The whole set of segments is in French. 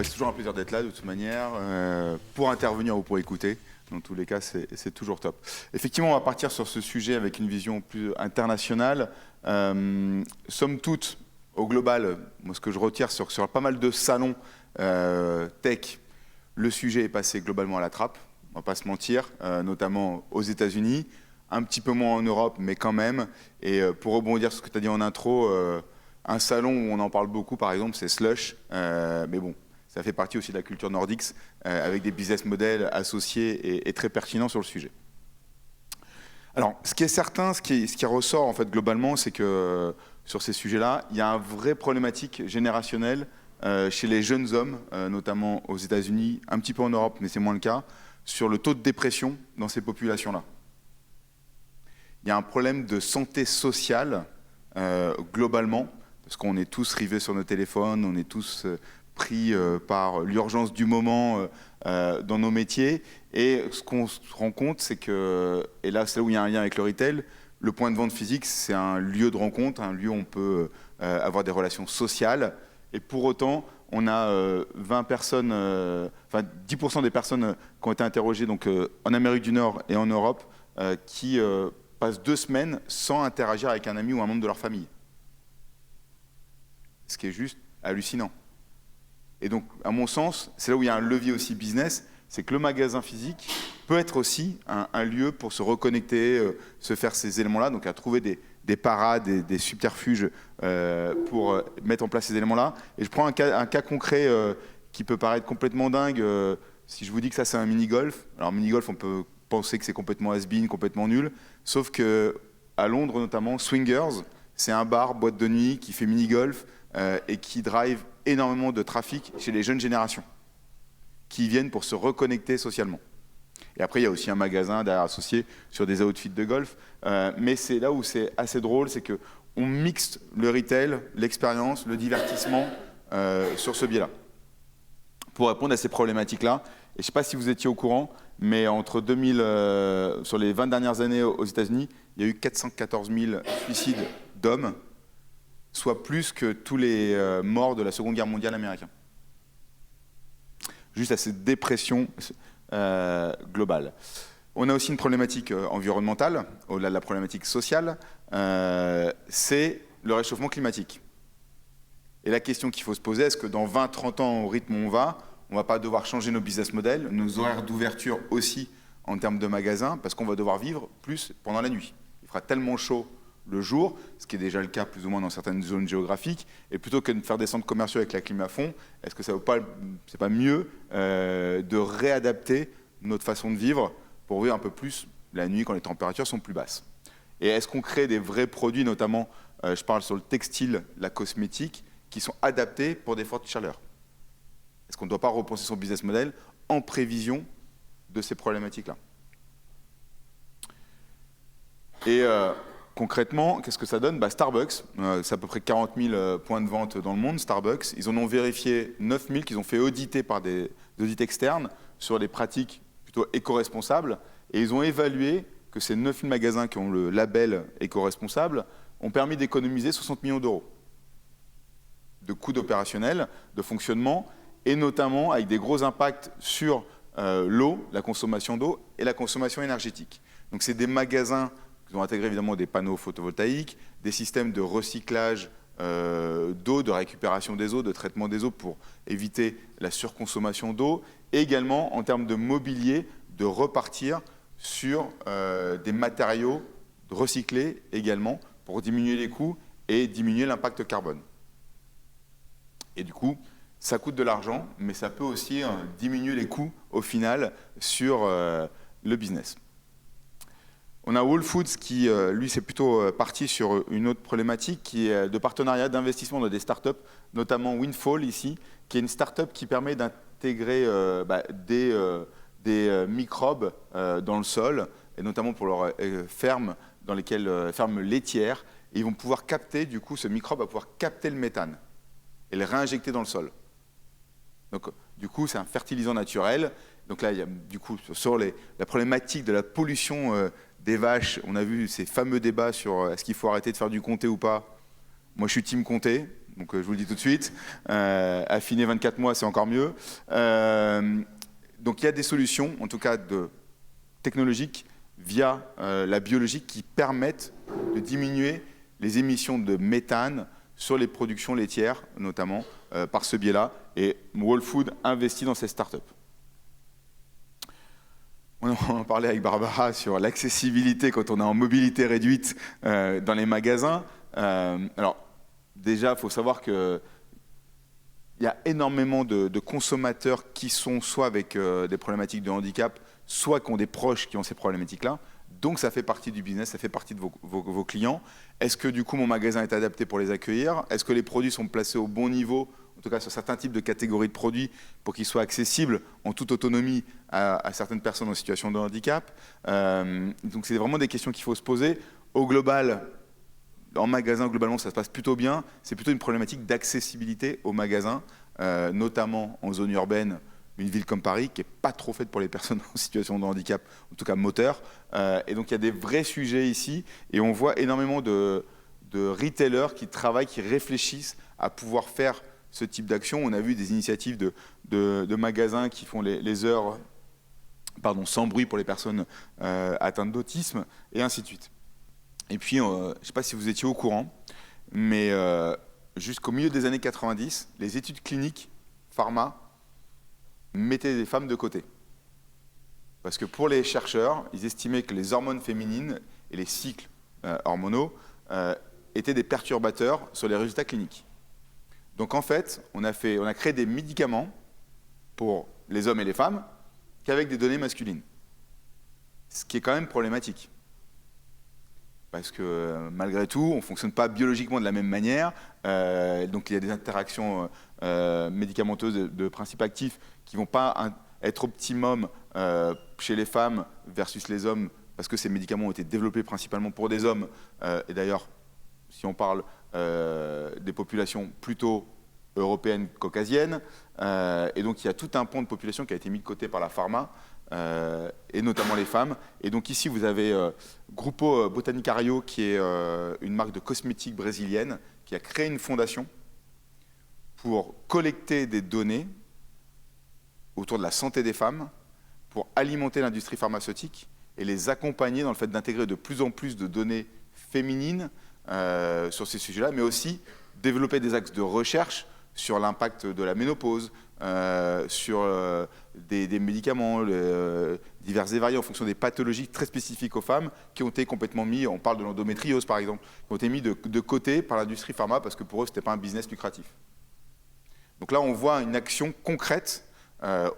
C'est toujours un plaisir d'être là de toute manière, pour intervenir ou pour écouter. Dans tous les cas, c'est toujours top. Effectivement, on va partir sur ce sujet avec une vision plus internationale. Somme toute, au global, moi, ce que je retire sur pas mal de salons tech, le sujet est passé globalement à la trappe, on ne va pas se mentir, notamment aux États-Unis, un petit peu moins en Europe, mais quand même. Et pour rebondir sur ce que tu as dit en intro, un salon où on en parle beaucoup, par exemple, c'est Slush. Mais bon, ça fait partie aussi de la culture Nordics, avec des business models associés et très pertinents sur le sujet. Alors, ce qui est certain, ce qui ressort en fait globalement, c'est que sur ces sujets-là, il y a une vraie problématique générationnelle chez les jeunes hommes, notamment aux États-Unis, un petit peu en Europe, mais c'est moins le cas, sur le taux de dépression dans ces populations-là. Il y a un problème de santé sociale globalement, parce qu'on est tous rivés sur nos téléphones, on est tous pris par l'urgence du moment dans nos métiers. Et ce qu'on se rend compte, c'est que, et là c'est là où il y a un lien avec le retail, le point de vente physique, c'est un lieu de rencontre, un lieu où on peut avoir des relations sociales. Et pour autant, on a 20 personnes, 10% des personnes qui ont été interrogées donc, en Amérique du Nord et en Europe qui passent 2 semaines sans interagir avec un ami ou un membre de leur famille. Ce qui est juste hallucinant. Et donc, à mon sens, c'est là où il y a un levier aussi business, c'est que le magasin physique peut être aussi un lieu pour se reconnecter, se faire ces éléments-là, donc à trouver des parades, des subterfuges pour mettre en place ces éléments-là. Et je prends un cas concret qui peut paraître complètement dingue. Si je vous dis que ça, c'est un mini-golf, alors mini-golf, on peut penser que c'est complètement has-been, complètement nul, sauf qu'à Londres notamment, Swingers, c'est un bar, boîte de nuit qui fait mini-golf et qui drive énormément de trafic chez les jeunes générations qui viennent pour se reconnecter socialement. Et après, il y a aussi un magasin derrière associé sur des outfits de golf. Mais c'est là où c'est assez drôle, c'est qu'on mixe le retail, l'expérience, le divertissement sur ce biais-là. Pour répondre à ces problématiques-là, et je ne sais pas si vous étiez au courant, mais entre 2000, sur les 20 dernières années aux États-Unis, il y a eu 414 000 suicides d'hommes, soit plus que tous les morts de la Seconde Guerre mondiale américaine. Juste à cette dépression globale. On a aussi une problématique environnementale, au-delà de la problématique sociale, c'est le réchauffement climatique. Et la question qu'il faut se poser, est-ce que dans 20-30 ans, au rythme où on va pas devoir changer nos business models, nos horaires d'ouverture aussi en termes de magasins, parce qu'on va devoir vivre plus pendant la nuit. Il fera tellement chaud le jour, ce qui est déjà le cas plus ou moins dans certaines zones géographiques, et plutôt que de faire des centres commerciaux avec la clim à fond, est-ce que ça vaut pas, c'est pas mieux de réadapter notre façon de vivre pour vivre un peu plus la nuit quand les températures sont plus basses? Et est-ce qu'on crée des vrais produits, notamment, je parle sur le textile, la cosmétique, qui sont adaptés pour des fortes chaleurs? Est-ce qu'on ne doit pas repenser son business model en prévision de ces problématiques-là? Et concrètement, qu'est-ce que ça donne? Starbucks, c'est à peu près 40 000 points de vente dans le monde, Starbucks. Ils en ont vérifié 9 000 qu'ils ont fait auditer par des audits externes sur des pratiques plutôt éco-responsables. Et ils ont évalué que ces 9 000 magasins qui ont le label éco-responsable ont permis d'économiser 60 millions d'euros de coûts opérationnels, de fonctionnement, et notamment avec des gros impacts sur l'eau, la consommation d'eau et la consommation énergétique. Donc c'est des magasins qui ont intégré évidemment des panneaux photovoltaïques, des systèmes de recyclage d'eau, de récupération des eaux, de traitement des eaux pour éviter la surconsommation d'eau, et également en termes de mobilier, de repartir sur des matériaux recyclés également pour diminuer les coûts et diminuer l'impact carbone. Et du coup, ça coûte de l'argent, mais ça peut aussi diminuer les coûts au final sur le business. On a Whole Foods qui, lui, c'est plutôt parti sur une autre problématique qui est de partenariat d'investissement dans des startups, notamment Windfall ici, qui est une startup qui permet d'intégrer des microbes dans le sol, et notamment pour leurs fermes, dans lesquelles fermes laitières, et ils vont pouvoir capter, du coup, ce microbe va pouvoir capter le méthane et le réinjecter dans le sol. Donc, du coup, c'est un fertilisant naturel. Donc là, il y a, du coup, sur la problématique de la pollution des vaches, on a vu ces fameux débats sur est-ce qu'il faut arrêter de faire du comté ou pas. Moi, je suis team comté. Donc je vous le dis tout de suite, affiner 24 mois, c'est encore mieux. Donc il y a des solutions, en tout cas technologiques, via la biologie, qui permettent de diminuer les émissions de méthane sur les productions laitières, notamment par ce biais-là. Et Whole Food investit dans ces startups. On en parlait avec Barbara sur l'accessibilité quand on est en mobilité réduite dans les magasins. Alors, déjà, il faut savoir qu'il y a énormément de consommateurs qui sont soit avec des problématiques de handicap, soit qui ont des proches qui ont ces problématiques-là. Donc, ça fait partie du business, ça fait partie de vos clients. Est-ce que, du coup, mon magasin est adapté pour les accueillir? Est-ce que les produits sont placés au bon niveau, en tout cas sur certains types de catégories de produits, pour qu'ils soient accessibles en toute autonomie à certaines personnes en situation de handicap? Donc, c'est vraiment des questions qu'il faut se poser. Au global, en magasin, globalement, ça se passe plutôt bien. C'est plutôt une problématique d'accessibilité au magasin, notamment en zone urbaine, une ville comme Paris, qui n'est pas trop faite pour les personnes en situation de handicap, en tout cas moteur. Et donc, il y a des vrais sujets ici. Et on voit énormément de retailers qui travaillent, qui réfléchissent à pouvoir faire ce type d'action. On a vu des initiatives de magasins qui font les heures sans bruit pour les personnes atteintes d'autisme, et ainsi de suite. Et puis, je ne sais pas si vous étiez au courant, mais jusqu'au milieu des années 90, les études cliniques pharma mettaient des femmes de côté. Parce que pour les chercheurs, ils estimaient que les hormones féminines et les cycles hormonaux étaient des perturbateurs sur les résultats cliniques. Donc en fait, on a créé des médicaments pour les hommes et les femmes qu'avec des données masculines. Ce qui est quand même problématique. Parce que malgré tout, on ne fonctionne pas biologiquement de la même manière. Donc il y a des interactions médicamenteuses de principes actifs qui ne vont pas être optimum chez les femmes versus les hommes, parce que ces médicaments ont été développés principalement pour des hommes. Et d'ailleurs, si on parle des populations plutôt européennes, caucasiennes, et donc il y a tout un pan de population qui a été mis de côté par la pharma, et notamment les femmes. Et donc ici, vous avez Grupo Boticário, qui est une marque de cosmétiques brésilienne, qui a créé une fondation pour collecter des données autour de la santé des femmes, pour alimenter l'industrie pharmaceutique et les accompagner dans le fait d'intégrer de plus en plus de données féminines sur ces sujets-là, mais aussi développer des axes de recherche sur l'impact de la ménopause, sur des médicaments divers et variés en fonction des pathologies très spécifiques aux femmes qui ont été complètement mis, on parle de l'endométriose par exemple, qui ont été mis de côté par l'industrie pharma parce que pour eux, ce n'était pas un business lucratif. Donc là, on voit une action concrète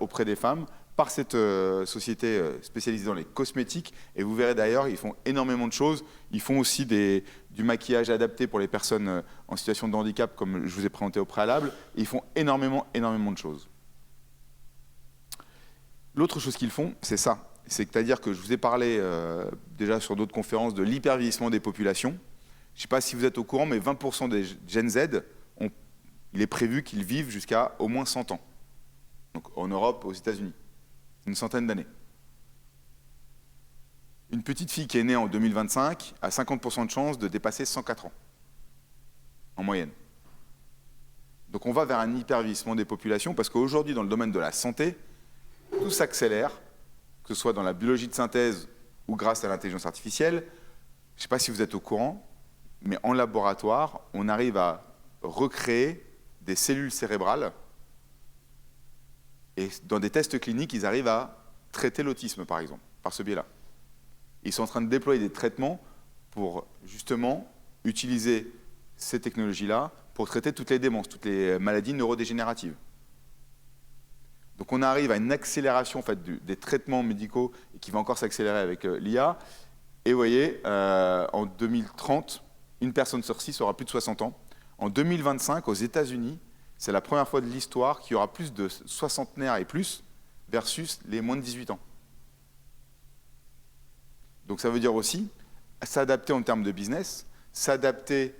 auprès des femmes par cette société spécialisée dans les cosmétiques. Et vous verrez d'ailleurs, ils font énormément de choses. Ils font aussi du maquillage adapté pour les personnes en situation de handicap, comme je vous ai présenté au préalable. Et ils font énormément de choses. L'autre chose qu'ils font, c'est ça. C'est-à-dire que je vous ai parlé déjà sur d'autres conférences de l'hypervieillissement des populations. Je ne sais pas si vous êtes au courant, mais 20% des Gen Z, il est prévu qu'ils vivent jusqu'à au moins 100 ans. Donc en Europe, aux États-Unis. Une centaine d'années. Une petite fille qui est née en 2025 a 50% de chances de dépasser 104 ans, en moyenne. Donc on va vers un hypervieillissement des populations parce qu'aujourd'hui, dans le domaine de la santé, tout s'accélère, que ce soit dans la biologie de synthèse ou grâce à l'intelligence artificielle. Je ne sais pas si vous êtes au courant, mais en laboratoire, on arrive à recréer des cellules cérébrales. Et dans des tests cliniques, ils arrivent à traiter l'autisme, par exemple, par ce biais-là. Ils sont en train de déployer des traitements pour, justement, utiliser ces technologies-là pour traiter toutes les démences, toutes les maladies neurodégénératives. Donc on arrive à une accélération en fait, des traitements médicaux et qui va encore s'accélérer avec l'IA. Et vous voyez, en 2030, une personne sur 6 aura plus de 60 ans. En 2025, aux États-Unis, c'est la première fois de l'histoire qu'il y aura plus de soixantenaires et plus versus les moins de 18 ans. Donc ça veut dire aussi s'adapter en termes de business, s'adapter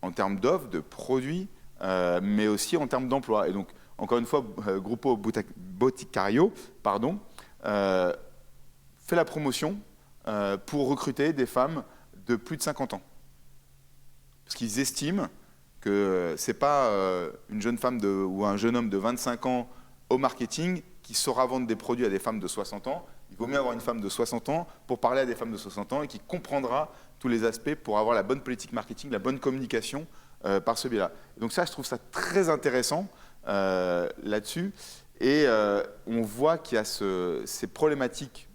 en termes d'offres, de produits, mais aussi en termes d'emploi. Et donc, encore une fois, Grupo Boticário fait la promotion pour recruter des femmes de plus de 50 ans. Parce qu'ils estiment que ce n'est pas une jeune femme ou un jeune homme de 25 ans au marketing qui saura vendre des produits à des femmes de 60 ans. Il vaut mieux avoir une femme de 60 ans pour parler à des femmes de 60 ans et qui comprendra tous les aspects pour avoir la bonne politique marketing, la bonne communication par ce biais-là. Donc ça, je trouve ça très intéressant là-dessus. Et on voit qu'il y a ces problématiques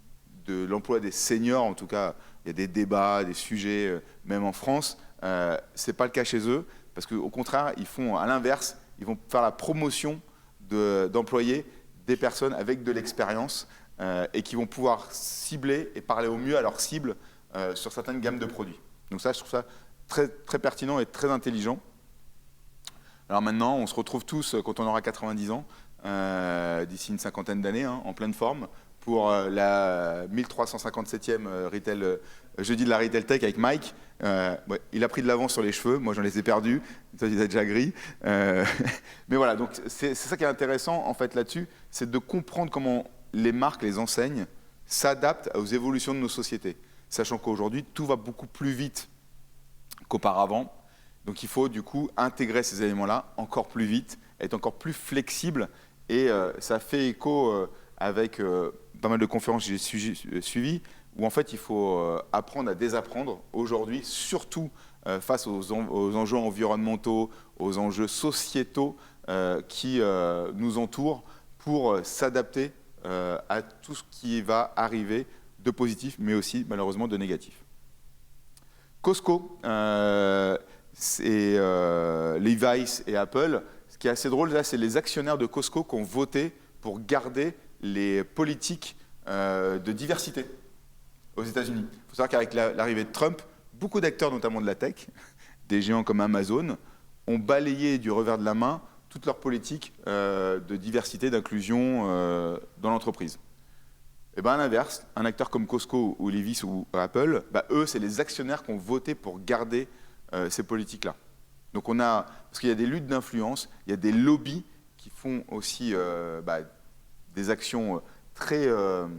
de l'emploi des seniors, en tout cas, il y a des débats, des sujets, même en France. Ce n'est pas le cas chez eux, parce qu'au contraire, ils font à l'inverse, ils vont faire la promotion d'employer des personnes avec de l'expérience et qui vont pouvoir cibler et parler au mieux à leur cible sur certaines gammes de produits. Donc ça, je trouve ça très, très pertinent et très intelligent. Alors maintenant, on se retrouve tous, quand on aura 90 ans, d'ici une cinquantaine d'années, hein, en pleine forme, pour la 1357e jeudi de la Retail Tech avec Mike. Ouais, il a pris de l'avance sur les cheveux, moi j'en les ai perdus, toi il a déjà gris. Mais voilà, donc c'est ça qui est intéressant en fait là-dessus, c'est de comprendre comment les marques, les enseignes s'adaptent aux évolutions de nos sociétés. Sachant qu'aujourd'hui, tout va beaucoup plus vite qu'auparavant. Donc il faut du coup intégrer ces éléments-là encore plus vite, être encore plus flexible. Et ça fait écho avec pas mal de conférences que j'ai suivies, où en fait il faut apprendre à désapprendre aujourd'hui, surtout face aux enjeux environnementaux, aux enjeux sociétaux qui nous entourent, pour s'adapter à tout ce qui va arriver de positif, mais aussi malheureusement de négatif. Costco, Levi's et Apple. Ce qui est assez drôle, là, c'est les actionnaires de Costco qui ont voté pour garder les politiques de diversité aux États-Unis. Il faut savoir qu'avec l'arrivée de Trump, beaucoup d'acteurs, notamment de la tech, des géants comme Amazon, ont balayé du revers de la main toute leur politique de diversité, d'inclusion dans l'entreprise. Et bien à l'inverse, un acteur comme Costco ou Levi's ou Apple, eux, c'est les actionnaires qui ont voté pour garder ces politiques-là. Donc on a, parce qu'il y a des luttes d'influence, il y a des lobbies qui font aussi des actions très, on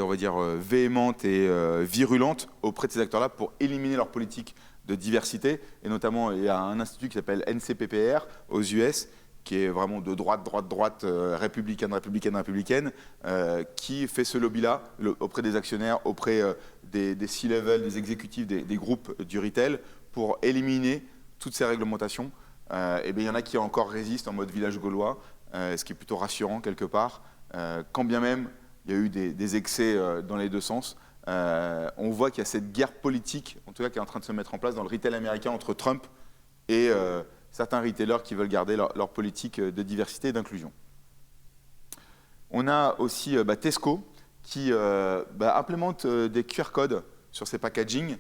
va dire, véhémentes et virulentes auprès de ces acteurs-là pour éliminer leur politique de diversité. Et notamment, il y a un institut qui s'appelle NCPPR aux US, qui est vraiment de droite, républicaine, qui fait ce lobby-là auprès des actionnaires, auprès des C-level, des exécutifs, des groupes du retail, pour éliminer toutes ces réglementations. Et bien, il y en a qui encore résistent en mode village gaulois, ce qui est plutôt rassurant quelque part. Quand bien même il y a eu des excès dans les deux sens, on voit qu'il y a cette guerre politique, en tout cas qui est en train de se mettre en place dans le retail américain entre Trump et certains retailers qui veulent garder leur politique de diversité et d'inclusion. On a aussi Tesco qui implémente des QR codes sur ses packaging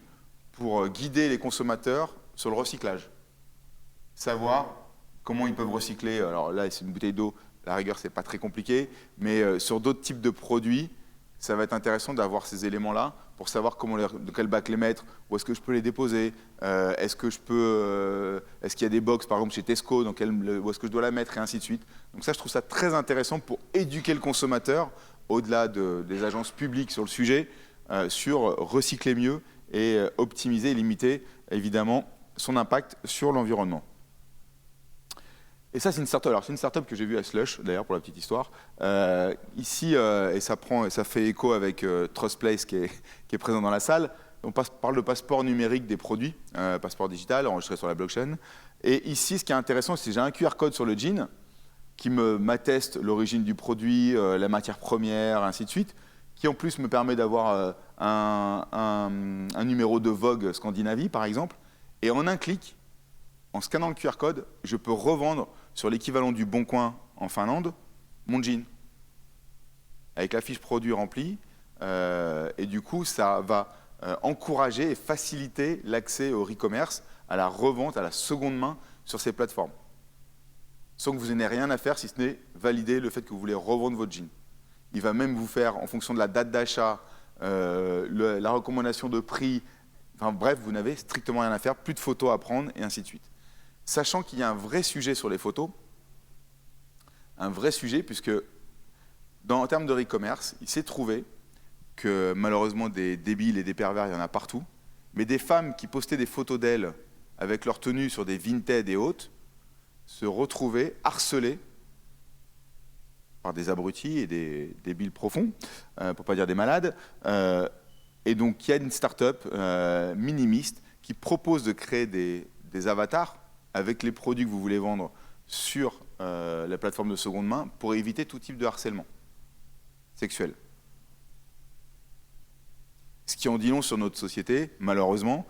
pour guider les consommateurs sur le recyclage. Savoir comment ils peuvent recycler. Alors là, c'est une bouteille d'eau, à la rigueur, c'est pas très compliqué, mais sur d'autres types de produits, ça va être intéressant d'avoir ces éléments-là pour savoir de quel bac les mettre, où est-ce que je peux les déposer, est-ce qu'il y a des box, par exemple, chez Tesco, où est-ce que je dois la mettre, et ainsi de suite. Donc ça, je trouve ça très intéressant pour éduquer le consommateur, au-delà des agences publiques sur le sujet, sur recycler mieux et optimiser et limiter, évidemment, son impact sur l'environnement. Et ça, c'est une startup. Alors, c'est une startup que j'ai vue à Slush, d'ailleurs, pour la petite histoire. Ici, et ça fait écho avec Trustplace qui est présent dans la salle. On parle de passeport numérique des produits, passeport digital enregistré sur la blockchain. Et ici, ce qui est intéressant, c'est que j'ai un QR code sur le jean qui m'atteste l'origine du produit, la matière première, ainsi de suite, qui en plus me permet d'avoir un numéro de Vogue Scandinavie, par exemple. Et en un clic, en scannant le QR code, je peux revendre sur l'équivalent du Bon Coin en Finlande mon jean, avec la fiche produit remplie. Et du coup, ça va encourager et faciliter l'accès au e-commerce, à la revente, à la seconde main sur ces plateformes. Sans que vous n'ayez rien à faire, si ce n'est valider le fait que vous voulez revendre votre jean. Il va même vous faire, en fonction de la date d'achat, la recommandation de prix, enfin bref, vous n'avez strictement rien à faire, plus de photos à prendre, et ainsi de suite. Sachant qu'il y a un vrai sujet sur les photos, un vrai sujet, puisque en termes de e-commerce, il s'est trouvé que malheureusement des débiles et des pervers, il y en a partout, mais des femmes qui postaient des photos d'elles avec leur tenue sur des Vinted et autres, se retrouver harcelés par des abrutis et des débiles profonds, pour pas dire des malades. Et donc, il y a une start-up minimiste qui propose de créer des avatars avec les produits que vous voulez vendre sur la plateforme de seconde main pour éviter tout type de harcèlement sexuel. Ce qui en dit long sur notre société, malheureusement,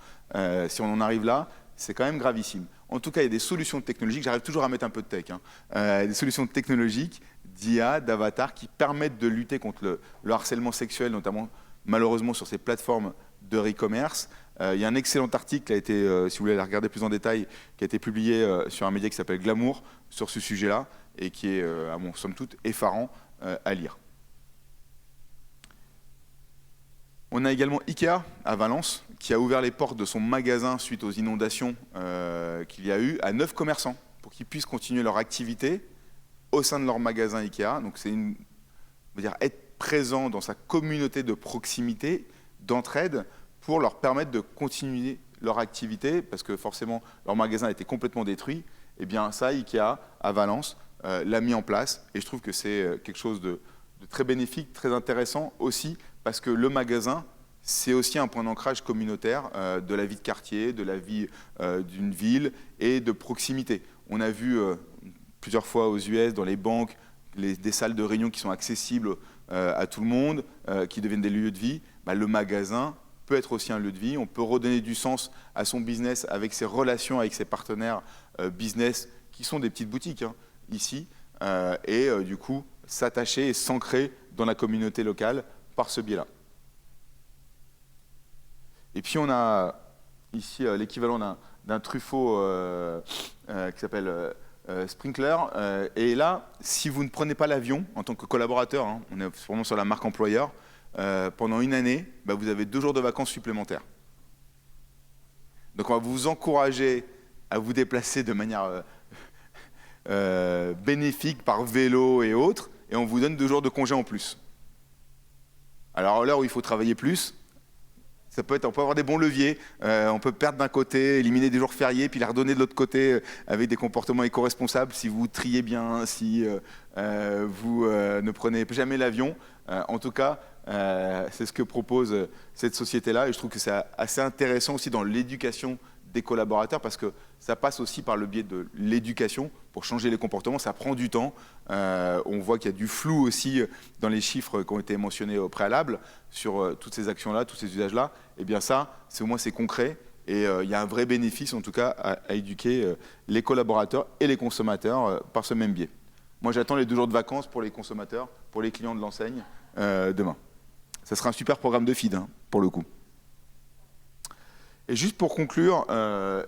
si on en arrive là, c'est quand même gravissime. En tout cas, il y a des solutions technologiques, j'arrive toujours à mettre un peu de tech, des solutions technologiques, d'IA, d'avatars, qui permettent de lutter contre le harcèlement sexuel, notamment malheureusement sur ces plateformes de e-commerce. Il y a un excellent article qui a été, si vous voulez aller regarder plus en détail, qui a été publié sur un média qui s'appelle Glamour, sur ce sujet-là, et qui est, à mon somme toute, effarant à lire. On a également Ikea à Valence, qui a ouvert les portes de son magasin suite aux inondations qu'il y a eu à 9 commerçants pour qu'ils puissent continuer leur activité au sein de leur magasin Ikea. Donc c'est être présent dans sa communauté de proximité, d'entraide, pour leur permettre de continuer leur activité, parce que forcément leur magasin a été complètement détruit. Et bien ça, Ikea à Valence l'a mis en place, et je trouve que c'est quelque chose de très bénéfique, très intéressant aussi, parce que le magasin, c'est aussi un point d'ancrage communautaire de la vie de quartier, de la vie d'une ville et de proximité. On a vu plusieurs fois aux US, dans les banques, des salles de réunion qui sont accessibles à tout le monde, qui deviennent des lieux de vie. Le magasin peut être aussi un lieu de vie. On peut redonner du sens à son business avec ses relations avec ses partenaires business, qui sont des petites boutiques ici, et du coup s'attacher et s'ancrer dans la communauté locale par ce biais-là. Et puis on a ici l'équivalent d'un Truffaut qui s'appelle Sprinkler. Et là, si vous ne prenez pas l'avion en tant que collaborateur, on est vraiment sur la marque employeur, pendant une année, vous avez 2 jours de vacances supplémentaires. Donc on va vous encourager à vous déplacer de manière bénéfique par vélo et autres, et on vous donne 2 jours de congé en plus. Alors à l'heure où il faut travailler plus, on peut avoir des bons leviers, on peut perdre d'un côté, éliminer des jours fériés, puis les redonner de l'autre côté avec des comportements éco-responsables si vous triez bien, si vous ne prenez jamais l'avion. En tout cas, c'est ce que propose cette société-là, et je trouve que c'est assez intéressant aussi dans l'éducation des collaborateurs, parce que ça passe aussi par le biais de l'éducation pour changer les comportements. Ça prend du temps. On voit qu'il y a du flou aussi dans les chiffres qui ont été mentionnés au préalable sur toutes ces actions-là, tous ces usages-là. Et bien ça, au moins c'est concret, et il y a un vrai bénéfice en tout cas à éduquer les collaborateurs et les consommateurs par ce même biais. Moi j'attends les 2 jours de vacances pour les consommateurs, pour les clients de l'enseigne demain. Ça sera un super programme de feed pour le coup. Et juste pour conclure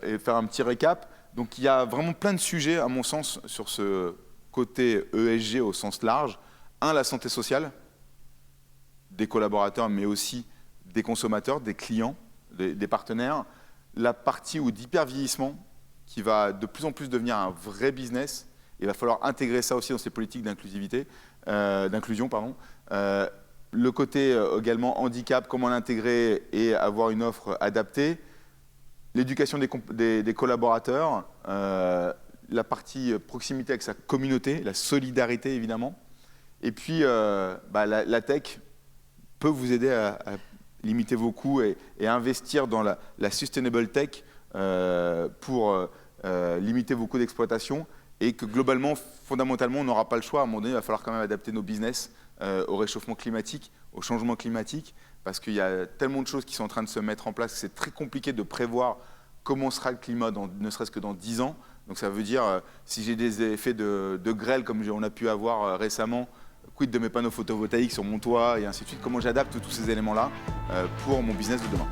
et faire un petit récap, donc il y a vraiment plein de sujets, à mon sens, sur ce côté ESG au sens large. La santé sociale des collaborateurs, mais aussi des consommateurs, des clients, des partenaires. La partie d'hyper-vieillissement, qui va de plus en plus devenir un vrai business. Il va falloir intégrer ça aussi dans ces politiques d'inclusion. Le côté également handicap, comment l'intégrer et avoir une offre adaptée. L'éducation des collaborateurs, la partie proximité avec sa communauté, la solidarité évidemment. Et puis la tech peut vous aider à limiter vos coûts et investir dans la sustainable tech pour limiter vos coûts d'exploitation, et que globalement, fondamentalement, on n'aura pas le choix. À un moment donné, il va falloir quand même adapter nos business au réchauffement climatique, au changement climatique, parce qu'il y a tellement de choses qui sont en train de se mettre en place que c'est très compliqué de prévoir comment sera le climat ne serait-ce que dans 10 ans. Donc ça veut dire, si j'ai des effets de grêle comme on a pu avoir récemment, quid de mes panneaux photovoltaïques sur mon toit et ainsi de suite, comment j'adapte tous ces éléments-là pour mon business de demain.